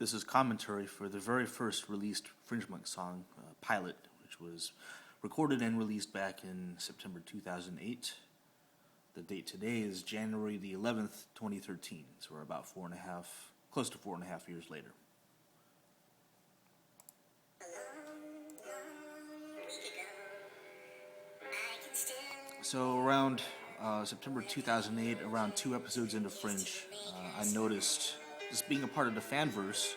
This is commentary for the very first released Fringemunks song, Pilot, which was recorded and released back in September 2008. The date today is January the 11th, 2013, so we're about close to 4.5 years later. So around September 2008, around 2 episodes into Fringe, I noticed, just being a part of the fanverse,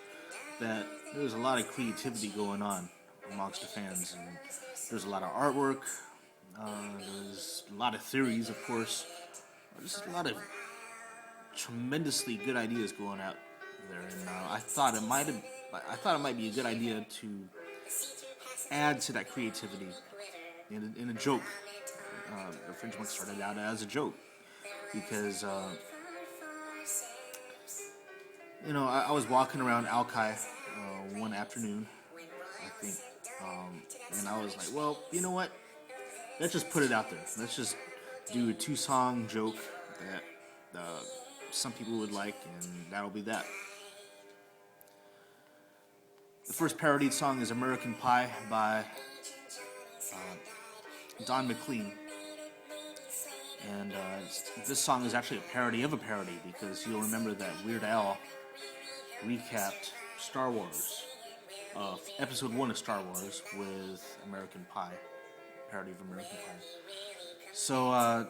that there's a lot of creativity going on amongst the fans. And there's a lot of artwork, there's a lot of theories, of course. There's a lot of tremendously good ideas going out there, and I thought it might be a good idea to add to that creativity in a joke. The Fringemunks started out as a joke because I was walking around Alki one afternoon, I think, and I was like, well, you know what? Let's just put it out there. Let's just do a 2-song joke that some people would like, and that'll be that. The first parodied song is American Pie by Don McLean. And this song is actually a parody of a parody, because you'll remember that Weird Al recapped Star Wars, episode 1 of Star Wars, with American Pie, parody of American Pie. So I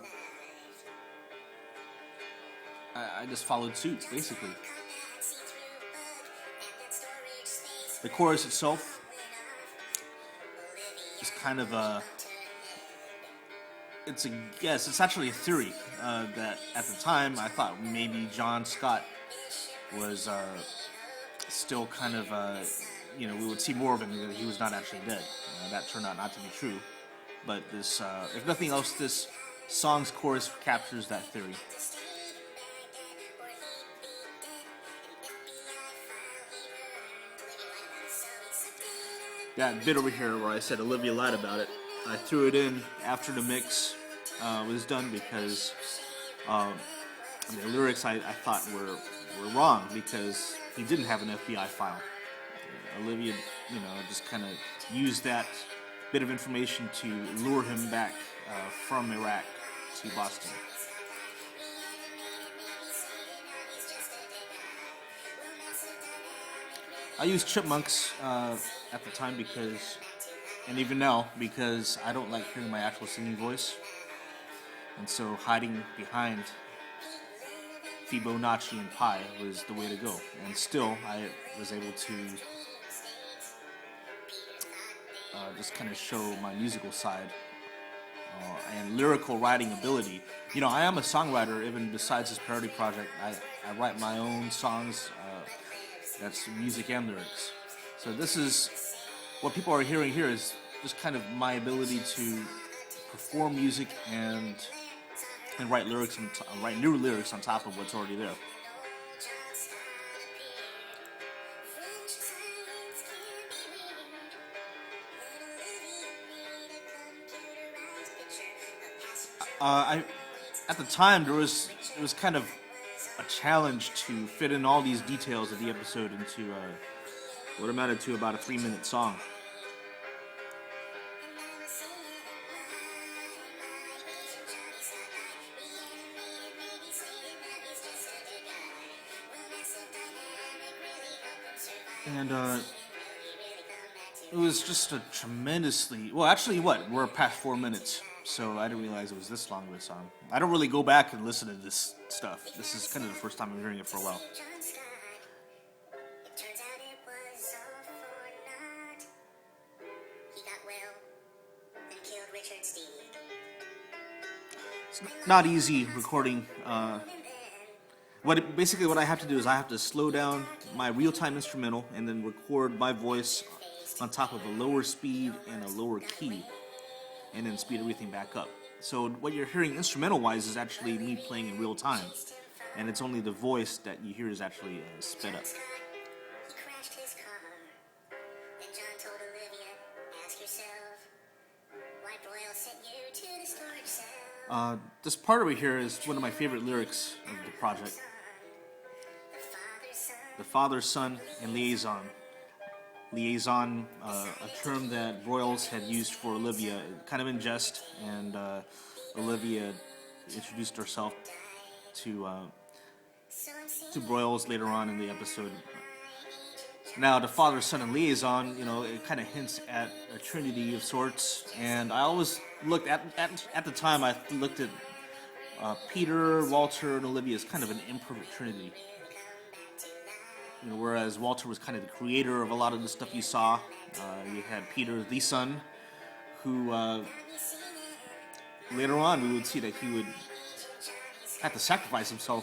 just followed suit, basically. The chorus itself is kind of it's a guess. It's actually a theory that at the time I thought maybe John Scott was still kind of, we would see more of him, that he was not actually dead. That turned out not to be true. But this, if nothing else, this song's chorus captures that theory. That bit over here where I said Olivia lied about it, I threw it in after the mix was done, because the lyrics I thought were wrong, because he didn't have an FBI file. Olivia, just kind of used that bit of information to lure him back from Iraq to Boston. I used chipmunks at the time because, and even now, because I don't like hearing my actual singing voice. And so hiding behind Fibonacci and Pi was the way to go. And still, I was able to just kind of show my musical side and lyrical writing ability. I am a songwriter, even besides this parody project. I write my own songs. That's music and lyrics. So this is what people are hearing here, is just kind of my ability to perform music and write lyrics and write new lyrics on top of what's already there. At the time, it was kind of a challenge to fit in all these details of the episode into what amounted to about a 3-minute song. And it was just a tremendously... Well, actually, we're past 4 minutes, so I didn't realize it was this long of a song. I don't really go back and listen to this stuff. This is kind of the first time I'm hearing it for a while. It's not easy recording. What I have to do is I have to slow down my real-time instrumental and then record my voice on top of a lower speed and a lower key, and then speed everything back up. So what you're hearing instrumental-wise is actually me playing in real time, and it's only the voice that you hear is actually sped up. This part over here is one of my favorite lyrics of the project. the father, son, and liaison. Liaison, a term that Broyles had used for Olivia, kind of in jest, and Olivia introduced herself to Broyles later on in the episode. Now, the father, son, and liaison, it kind of hints at a trinity of sorts, and I always looked at the time. I looked at Peter, Walter, and Olivia as kind of an imperfect trinity. Whereas Walter was kind of the creator of a lot of the stuff you saw. You had Peter, the son, who later on we would see that he would have to sacrifice himself